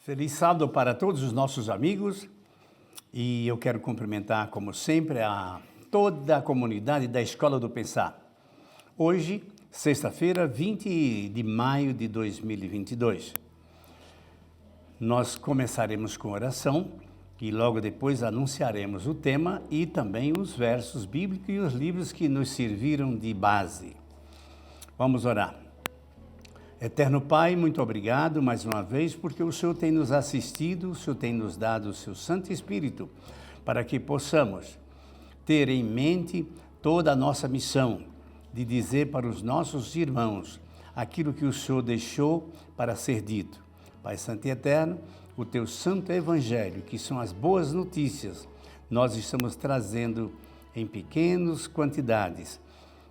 Feliz sábado para todos os nossos amigos e eu quero cumprimentar, como sempre, toda a comunidade da Escola do Pensar. Hoje, sexta-feira, 20 de maio de 2022. Nós começaremos com oração e logo depois anunciaremos o tema e também os versos bíblicos e os livros que nos serviram de base. Vamos orar. Eterno Pai, muito obrigado mais uma vez, porque o Senhor tem nos assistido, o Senhor tem nos dado o seu Santo Espírito, para que possamos ter em mente toda a nossa missão, de dizer para os nossos irmãos aquilo que o Senhor deixou para ser dito. Pai Santo e Eterno, o teu Santo Evangelho, que são as boas notícias, nós estamos trazendo em pequenas quantidades.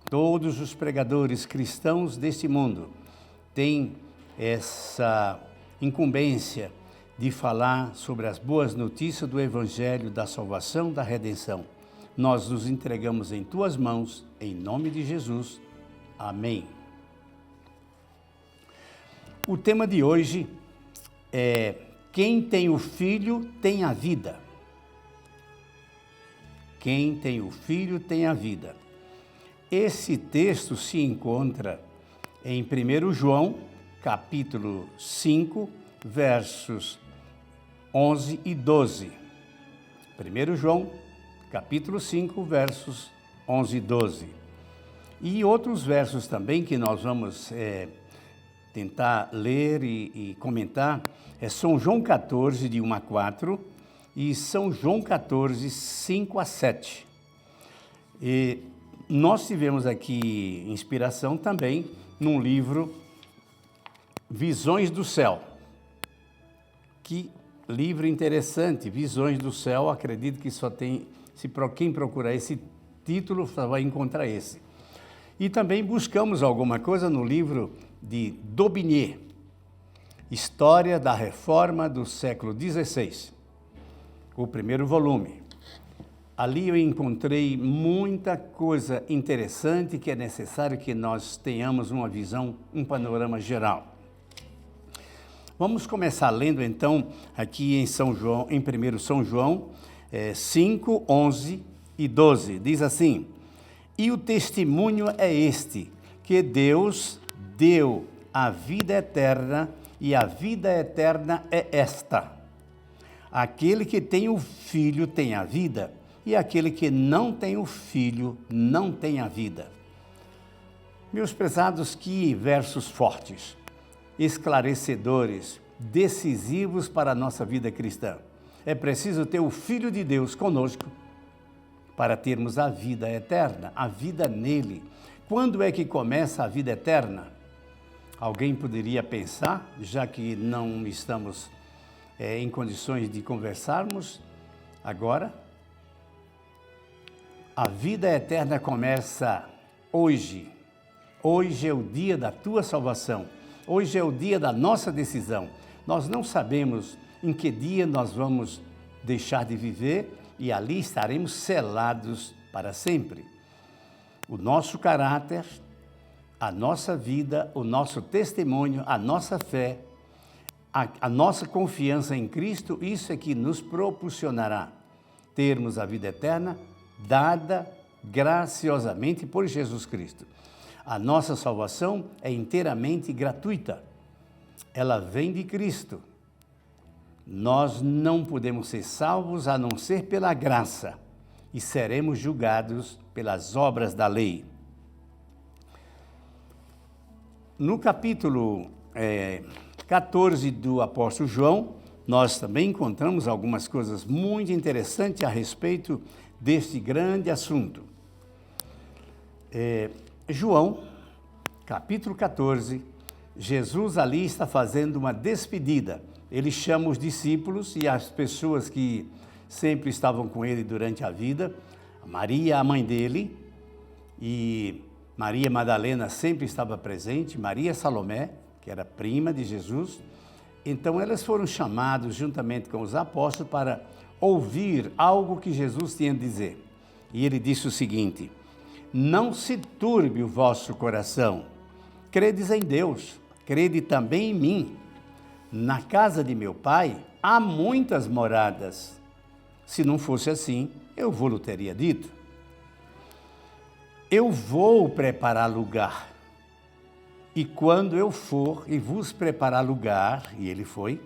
Todos os pregadores cristãos deste mundo tem essa incumbência de falar sobre as boas notícias do Evangelho, da salvação, da redenção. Nós nos entregamos em tuas mãos, em nome de Jesus. Amém. O tema de hoje é: quem tem o Filho tem a vida. Quem tem o Filho tem a vida. Esse texto se encontra em 1 João, capítulo 5, versos 11 e 12. 1 João, capítulo 5, versos 11 e 12. E outros versos também que nós vamos tentar ler e comentar, é São João 14, de 1 a 4, e São João 14, 5 a 7. E nós tivemos aqui inspiração também num livro Visões do Céu. Que livro interessante, Visões do Céu, acredito que só tem, quem procurar esse título só vai encontrar esse. E também buscamos alguma coisa no livro de Daubigné, História da Reforma do século XVI, o primeiro volume. Ali eu encontrei muita coisa interessante que é necessário que nós tenhamos uma visão, um panorama geral. Vamos começar lendo então aqui em São João, em 1 São João 5, 11 e 12. Diz assim: e o testemunho é este, que Deus deu a vida eterna, e a vida eterna é esta: aquele que tem o Filho tem a vida, e aquele que não tem o Filho não tem a vida. Meus prezados, que versos fortes, esclarecedores, decisivos para a nossa vida cristã. É preciso ter o Filho de Deus conosco para termos a vida eterna, a vida nele. Quando é que começa a vida eterna? Alguém poderia pensar, já que não estamos em condições de conversarmos agora. A vida eterna começa hoje. Hoje é o dia da tua salvação. Hoje é o dia da nossa decisão. Nós não sabemos em que dia nós vamos deixar de viver e ali estaremos selados para sempre. O nosso caráter, a nossa vida, o nosso testemunho, a nossa fé, a nossa confiança em Cristo, isso é que nos proporcionará termos a vida eterna dada graciosamente por Jesus Cristo. A nossa salvação é inteiramente gratuita. Ela vem de Cristo. Nós não podemos ser salvos a não ser pela graça e seremos julgados pelas obras da lei. No capítulo 14 do apóstolo João, nós também encontramos algumas coisas muito interessantes a respeito deste grande assunto. João, capítulo 14, Jesus ali está fazendo uma despedida. Ele chama os discípulos e as pessoas que sempre estavam com ele durante a vida, Maria, a mãe dele, e Maria Madalena sempre estava presente, Maria Salomé, que era prima de Jesus. Então elas foram chamadas juntamente com os apóstolos para ouvir algo que Jesus tinha a dizer. E ele disse o seguinte: não se turbe o vosso coração, credes em Deus, crede também em mim. na casa de meu pai há muitas moradas. Se não fosse assim, eu vou-lhe teria dito. Eu vou preparar lugar. E quando eu for e vos preparar lugar, e ele foi,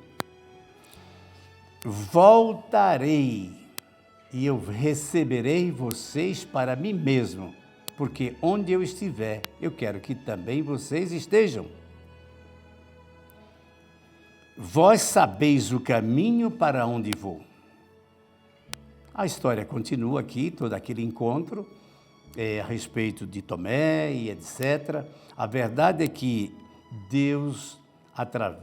voltarei e eu receberei vocês para mim mesmo, porque onde eu estiver, eu quero que também vocês estejam. Vós sabeis o caminho para onde vou. A história continua aqui, todo aquele encontro, a respeito de Tomé e etc. A verdade é que Deus,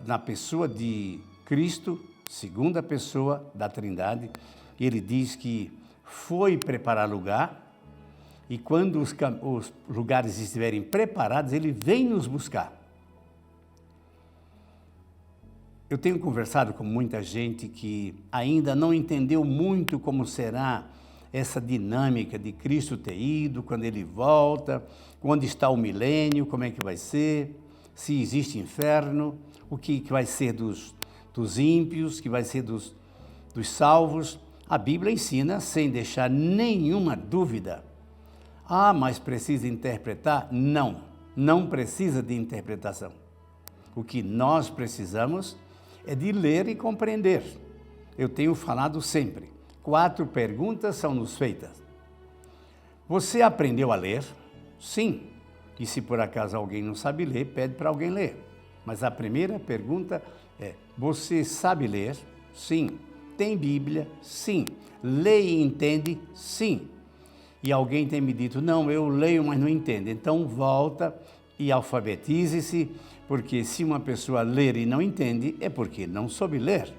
na pessoa de Cristo, segunda pessoa da Trindade, ele diz que foi preparar lugar e quando os lugares estiverem preparados, ele vem nos buscar. Eu tenho conversado com muita gente que ainda não entendeu muito como será essa dinâmica de Cristo ter ido, quando ele volta, onde está o milênio, como é que vai ser, se existe inferno, o que vai ser dos ímpios, que vai ser dos salvos. A Bíblia ensina sem deixar nenhuma dúvida. Ah, mas precisa interpretar? Não, não precisa de interpretação. O que nós precisamos é de ler e compreender. Eu tenho falado sempre, 4 perguntas são nos feitas. Você aprendeu a ler? Sim. E se por acaso alguém não sabe ler, pede para alguém ler. Mas a primeira pergunta é, você sabe ler? Sim. Tem Bíblia? Sim. Lê e entende? Sim. E alguém tem me dito, não, eu leio, mas não entendo. Então volta e alfabetize-se, porque se uma pessoa ler e não entende, é porque não soube ler.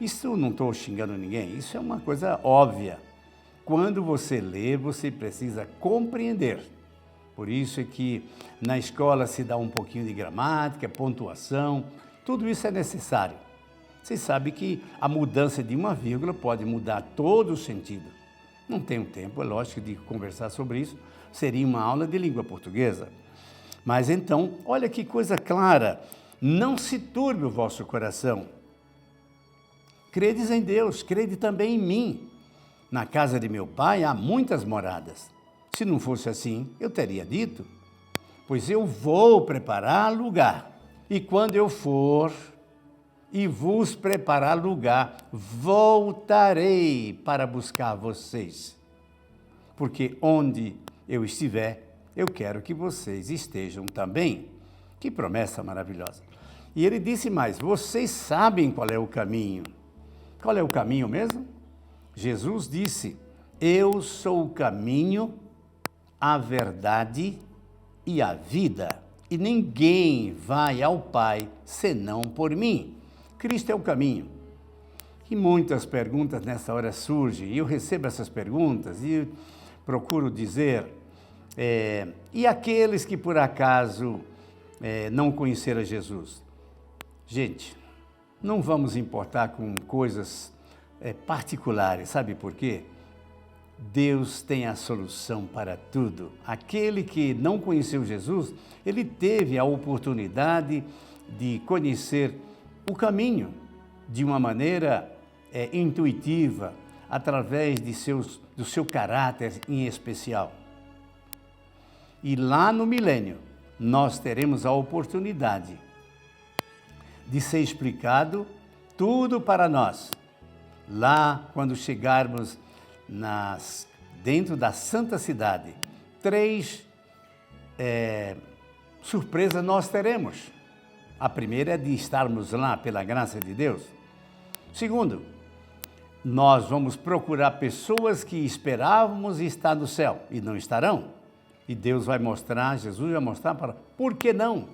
Isso não estou xingando ninguém, isso é uma coisa óbvia. Quando você lê, você precisa compreender. Por isso é que na escola se dá um pouquinho de gramática, pontuação, tudo isso é necessário. Você sabe que a mudança de uma vírgula pode mudar todo o sentido. Não tenho tempo, é lógico, de conversar sobre isso, seria uma aula de língua portuguesa. Mas então, olha que coisa clara, não se turbe o vosso coração. Credes em Deus, crede também em mim. Na casa de meu pai há muitas moradas. Se não fosse assim, eu teria dito, pois eu vou preparar lugar. E quando eu for e vos preparar lugar, voltarei para buscar vocês. Porque onde eu estiver, eu quero que vocês estejam também. Que promessa maravilhosa. E ele disse mais, vocês sabem qual é o caminho. Qual é o caminho mesmo? Jesus disse, eu sou o caminho, a verdade e a vida. E ninguém vai ao Pai senão por mim. Cristo é o caminho. E muitas perguntas nessa hora surgem. E eu recebo essas perguntas e procuro dizer, e aqueles que por acaso não conheceram Jesus? Gente, não vamos importar com coisas particulares, sabe por quê? Deus tem a solução para tudo. Aquele que não conheceu Jesus, ele teve a oportunidade de conhecer o caminho de uma maneira intuitiva, através do seu caráter em especial. E lá no milênio, nós teremos a oportunidade de ser explicado tudo para nós. Lá, quando chegarmos dentro da Santa Cidade, 3 surpresas nós teremos. A primeira é de estarmos lá pela graça de Deus. Segundo, nós vamos procurar pessoas que esperávamos estar no céu e não estarão. E Deus vai mostrar, Jesus vai mostrar por que não?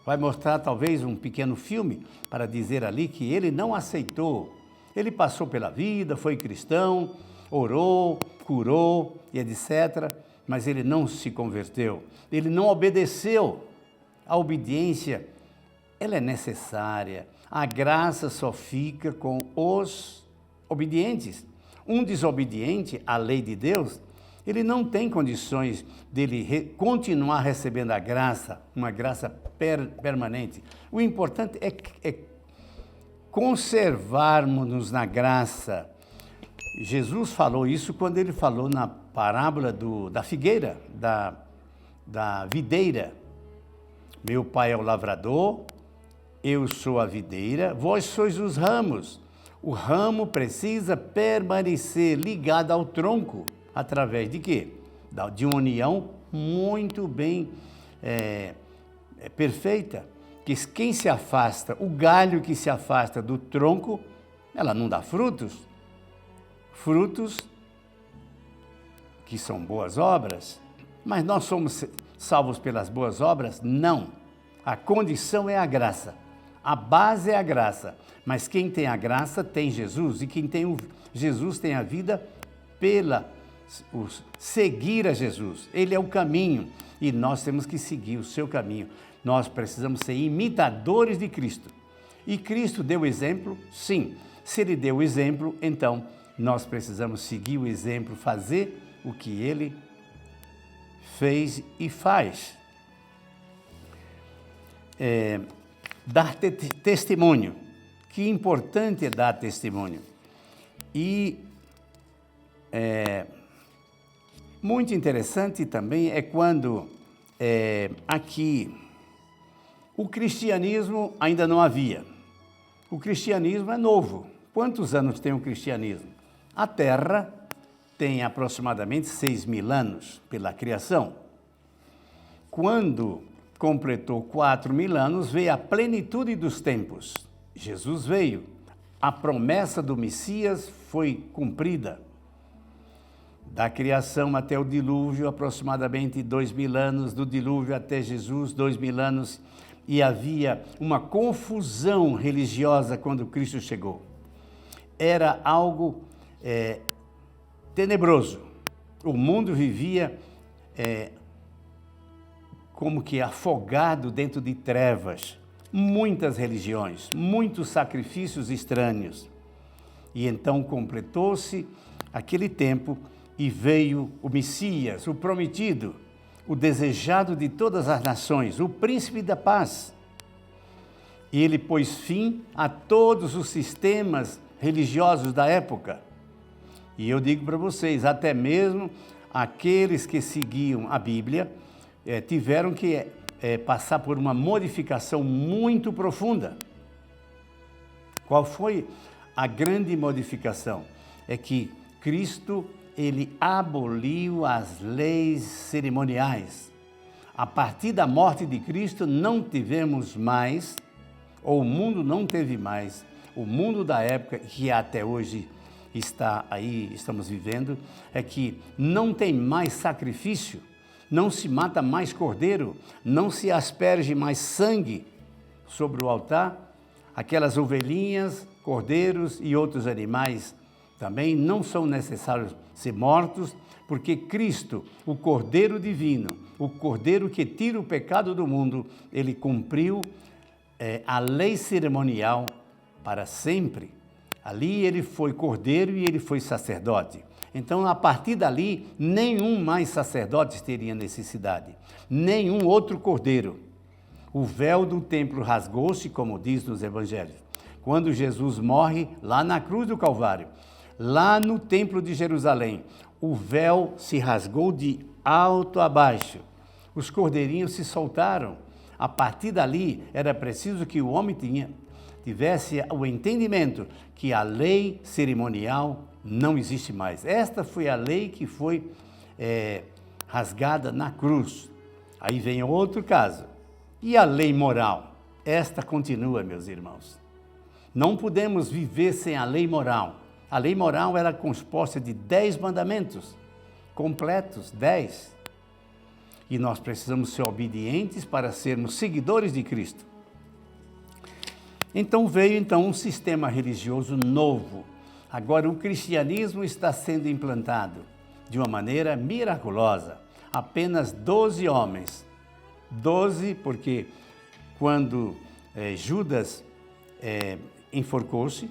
Vai mostrar talvez um pequeno filme para dizer ali que ele não aceitou. Ele passou pela vida, foi cristão, orou, curou e etc. Mas ele não se converteu. Ele não obedeceu. A obediência, ela é necessária. A graça só fica com os obedientes. Um desobediente à lei de Deus, ele não tem condições dele continuar recebendo a graça, uma graça permanente. O importante é conservarmos-nos na graça. Jesus falou isso quando ele falou na parábola da figueira, da videira. Meu pai é o lavrador, eu sou a videira, vós sois os ramos. O ramo precisa permanecer ligado ao tronco, através de quê? De uma união muito bem perfeita. Que quem se afasta, o galho que se afasta do tronco, ela não dá frutos. Frutos que são boas obras. Mas nós somos salvos pelas boas obras? Não. A condição é a graça. A base é a graça. Mas quem tem a graça tem Jesus. E quem tem Jesus tem a vida seguir a Jesus. Ele é o caminho. E nós temos que seguir o seu caminho. Nós precisamos ser imitadores de Cristo. E Cristo deu o exemplo? Sim. Se Ele deu o exemplo, então nós precisamos seguir o exemplo, fazer o que Ele fez e faz. Dar testemunho. Que importante é dar testemunho. E muito interessante também é quando aqui o cristianismo ainda não havia. O cristianismo é novo. Quantos anos tem o cristianismo? A Terra tem aproximadamente 6.000 anos pela criação. Quando completou 4.000 anos, veio a plenitude dos tempos. Jesus veio. A promessa do Messias foi cumprida. Da criação até o dilúvio, aproximadamente 2.000 anos. Do dilúvio até Jesus, 2.000 anos. E havia uma confusão religiosa quando Cristo chegou. Era algo tenebroso. O mundo vivia como que afogado dentro de trevas. Muitas religiões, muitos sacrifícios estranhos. E então completou-se aquele tempo e veio o Messias, o prometido, o desejado de todas as nações, o príncipe da paz. E ele pôs fim a todos os sistemas religiosos da época. E eu digo para vocês, até mesmo aqueles que seguiam a Bíblia tiveram que passar por uma modificação muito profunda. Qual foi a grande modificação? É que Cristo, ele aboliu as leis cerimoniais. A partir da morte de Cristo, não tivemos mais, ou o mundo não teve mais, o mundo da época que até hoje está aí, estamos vivendo, é que não tem mais sacrifício, não se mata mais cordeiro, não se asperge mais sangue sobre o altar. Aquelas ovelhinhas, cordeiros e outros animais também não são necessários ser mortos, porque Cristo, o Cordeiro Divino, o Cordeiro que tira o pecado do mundo, ele cumpriu a lei cerimonial para sempre. Ali ele foi cordeiro e ele foi sacerdote. Então, a partir dali, nenhum mais sacerdote teria necessidade, nenhum outro cordeiro. O véu do templo rasgou-se, como diz nos evangelhos. Quando Jesus morre lá na cruz do Calvário, lá no templo de Jerusalém, o véu se rasgou de alto a baixo. Os cordeirinhos se soltaram. A partir dali, era preciso que o homem tivesse o entendimento que a lei cerimonial não existe mais. Esta foi a lei que foi rasgada na cruz. Aí vem outro caso. E a lei moral? Esta continua, meus irmãos. Não podemos viver sem a lei moral. A lei moral era composta de 10 mandamentos, completos, 10. E nós precisamos ser obedientes para sermos seguidores de Cristo. Então veio um sistema religioso novo. Agora o cristianismo está sendo implantado de uma maneira miraculosa. Apenas 12 homens. 12 porque quando Judas enforcou-se,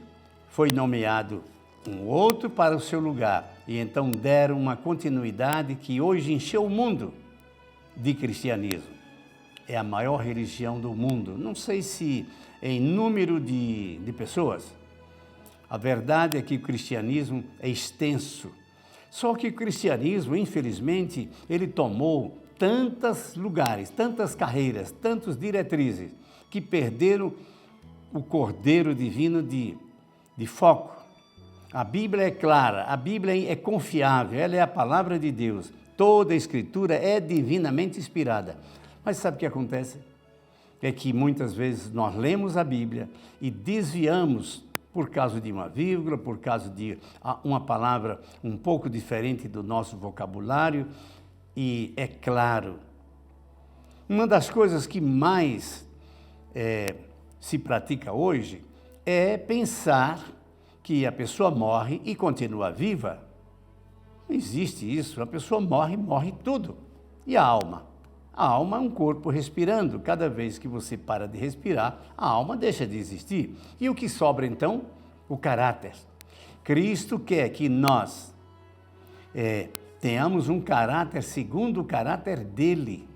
foi nomeado um outro para o seu lugar. E então deram uma continuidade que hoje encheu o mundo de cristianismo. É a maior religião do mundo. Não sei se em número de pessoas. A verdade é que o cristianismo é extenso. Só que o cristianismo, infelizmente, ele tomou tantos lugares, tantas carreiras, tantas diretrizes, que perderam o Cordeiro Divino de foco. A Bíblia é clara, a Bíblia é confiável, ela é a palavra de Deus. Toda a Escritura é divinamente inspirada. Mas sabe o que acontece? É que muitas vezes nós lemos a Bíblia e desviamos por causa de uma vírgula, por causa de uma palavra um pouco diferente do nosso vocabulário. E é claro, uma das coisas que mais se pratica hoje é pensar que a pessoa morre e continua viva. Não existe isso, a pessoa morre, morre tudo. E a alma? A alma é um corpo respirando. Cada vez que você para de respirar, a alma deixa de existir. E o que sobra então? O caráter. Cristo quer que nós tenhamos um caráter segundo o caráter dele.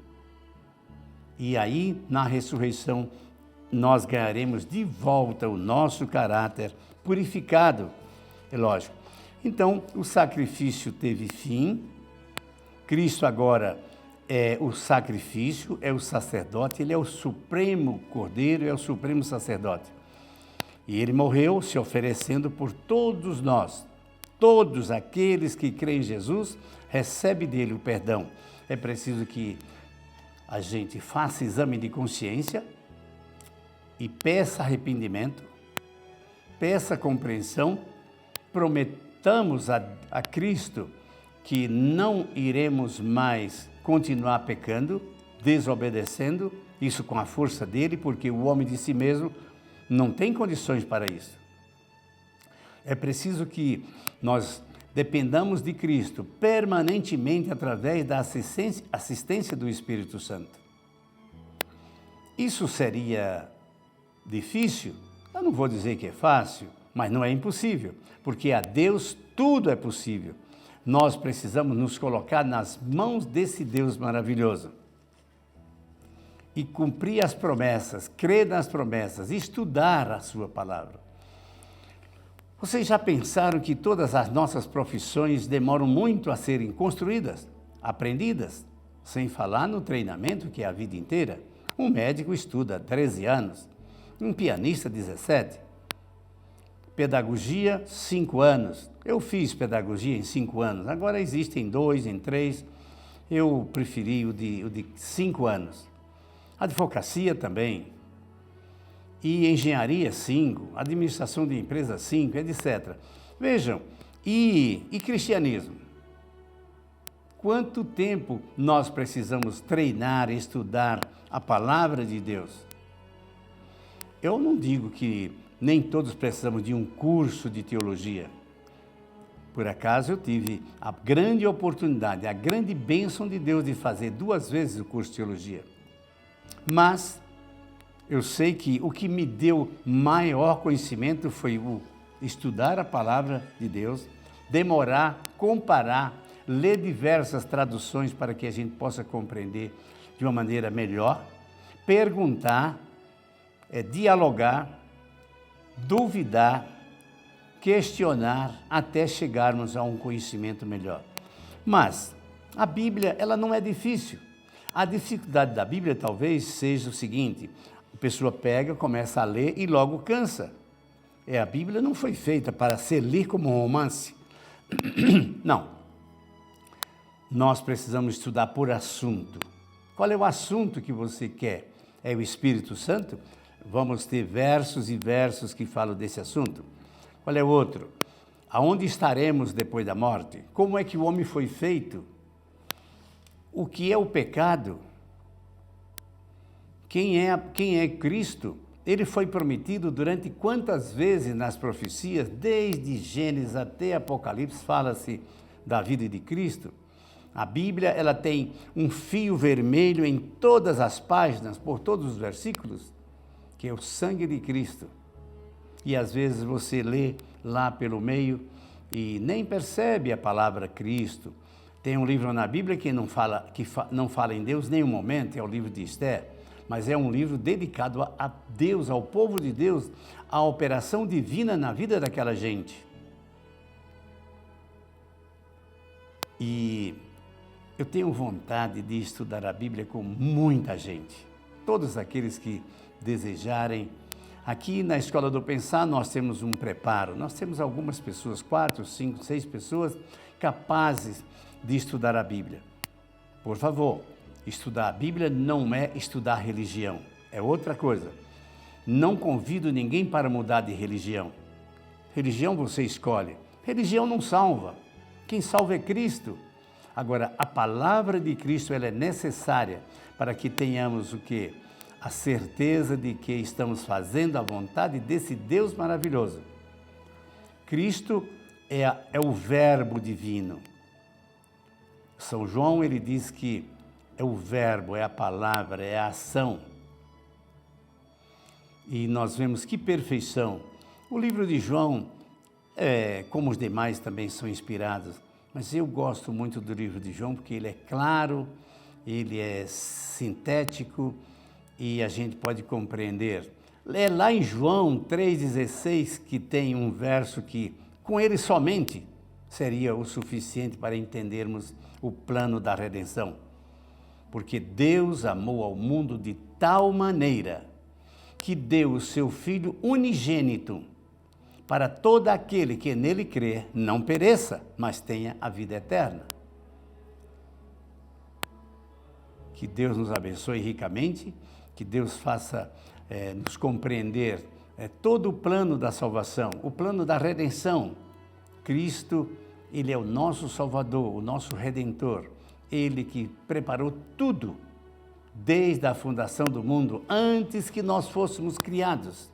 E aí, na ressurreição, nós ganharemos de volta o nosso caráter purificado. É lógico. Então, o sacrifício teve fim. Cristo agora é o sacrifício, é o sacerdote, ele é o supremo cordeiro, é o supremo sacerdote. E ele morreu se oferecendo por todos nós. Todos aqueles que creem em Jesus recebem dele o perdão. É preciso que a gente faça exame de consciência e peça arrependimento, peça compreensão, prometamos a Cristo que não iremos mais continuar pecando, desobedecendo, isso com a força dele, porque o homem de si mesmo não tem condições para isso. É preciso que nós dependamos de Cristo permanentemente através da assistência do Espírito Santo. Isso seria difícil? Eu não vou dizer que é fácil, mas não é impossível, porque a Deus tudo é possível. Nós precisamos nos colocar nas mãos desse Deus maravilhoso e cumprir as promessas, crer nas promessas, estudar a sua palavra. Vocês já pensaram que todas as nossas profissões demoram muito a serem construídas, aprendidas? Sem falar no treinamento, que é a vida inteira. Um médico estuda 13 anos, um pianista 17. Pedagogia, 5 anos. Eu fiz pedagogia em 5 anos, agora existem 2, em 3. Eu preferi o de 5 anos. Advocacia também. E engenharia, 5. Administração de empresa, 5, etc. Vejam, e cristianismo? Quanto tempo nós precisamos treinar, estudar a palavra de Deus? Eu não digo que nem todos precisamos de um curso de teologia. Por acaso eu tive a grande oportunidade, a grande bênção de Deus de fazer 2 vezes o curso de teologia. Mas eu sei que o que me deu maior conhecimento foi o estudar a palavra de Deus, demorar, comparar, ler diversas traduções para que a gente possa compreender de uma maneira melhor, perguntar, dialogar, duvidar, questionar, até chegarmos a um conhecimento melhor. Mas a Bíblia, ela não é difícil. A dificuldade da Bíblia talvez seja o seguinte: a pessoa pega, começa a ler e logo cansa. A Bíblia não foi feita para ser lida como um romance. Não. Nós precisamos estudar por assunto. Qual é o assunto que você quer? É o Espírito Santo? Vamos ter versos e versos que falam desse assunto. Qual é o outro? Aonde estaremos depois da morte? Como é que o homem foi feito? O que é o pecado? Quem é Cristo? Ele foi prometido durante quantas vezes nas profecias? Desde Gênesis até Apocalipse fala-se da vida de Cristo. A Bíblia, ela tem um fio vermelho em todas as páginas, por todos os versículos, que é o sangue de Cristo. E às vezes você lê lá pelo meio e nem percebe a palavra Cristo. Tem um livro na Bíblia que não fala em Deus em nenhum momento, é o livro de Esther. mas é um livro dedicado a Deus, ao povo de Deus, à operação divina na vida daquela gente. E eu tenho vontade de estudar a Bíblia com muita gente. Todos aqueles que desejarem. Aqui na Escola do Pensar nós temos um preparo. Nós temos algumas pessoas, 4, 5, 6 pessoas capazes de estudar a Bíblia. Por favor, estudar a Bíblia não é estudar religião. É outra coisa. Não convido ninguém para mudar de religião. Religião você escolhe. Religião não salva. Quem salva é Cristo. Agora, a palavra de Cristo ela é necessária para que tenhamos o quê? A certeza de que estamos fazendo a vontade desse Deus maravilhoso. Cristo é o verbo divino. São João, ele diz que é o verbo, é a palavra, é a ação. E nós vemos que perfeição. O livro de João, como os demais também são inspirados, mas eu gosto muito do livro de João porque ele é claro, ele é sintético e a gente pode compreender. É lá em João 3,16 que tem um verso que, com ele somente, seria o suficiente para entendermos o plano da redenção. Porque Deus amou ao mundo de tal maneira que deu o seu Filho unigênito para todo aquele que nele crê não pereça, mas tenha a vida eterna. Que Deus nos abençoe ricamente, que Deus faça nos compreender todo o plano da salvação, o plano da redenção. Cristo, ele é o nosso Salvador, o nosso Redentor. Ele que preparou tudo desde a fundação do mundo, antes que nós fôssemos criados.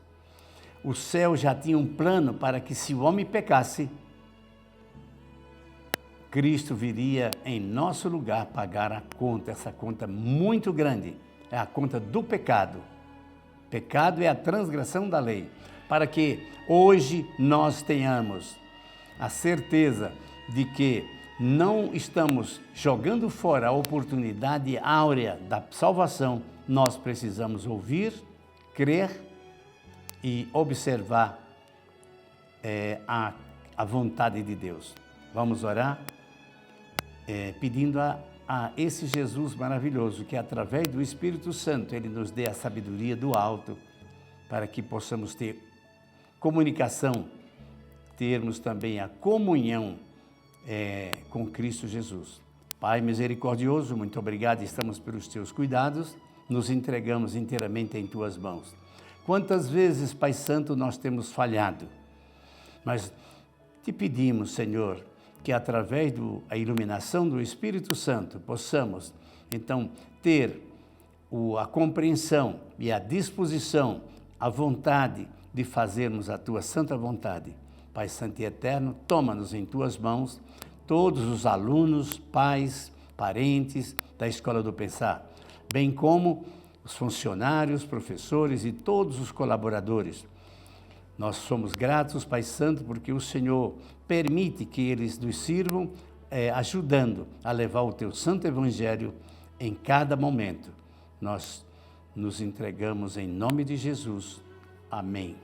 O céu já tinha um plano para que, se o homem pecasse, Cristo viria em nosso lugar pagar a conta, essa conta muito grande, é a conta do pecado. Pecado é a transgressão da lei, para que hoje nós tenhamos a certeza de que não estamos jogando fora a oportunidade áurea da salvação. Nós precisamos ouvir, crer e observar a vontade de Deus. Vamos orar pedindo a esse Jesus maravilhoso que, através do Espírito Santo, Ele nos dê a sabedoria do alto para que possamos ter comunicação, termos também a comunhão com Cristo Jesus. Pai misericordioso, muito obrigado, estamos pelos Teus cuidados, nos entregamos inteiramente em Tuas mãos. Quantas vezes, Pai Santo, nós temos falhado, mas Te pedimos, Senhor, que através da iluminação do Espírito Santo possamos, então, ter a compreensão e a disposição, a vontade de fazermos a Tua santa vontade. Pai Santo e Eterno, toma-nos em Tuas mãos, todos os alunos, pais, parentes da Escola do Pensar, bem como os funcionários, professores e todos os colaboradores. Nós somos gratos, Pai Santo, porque o Senhor permite que eles nos sirvam, ajudando a levar o Teu Santo Evangelho em cada momento. Nós nos entregamos em nome de Jesus. Amém.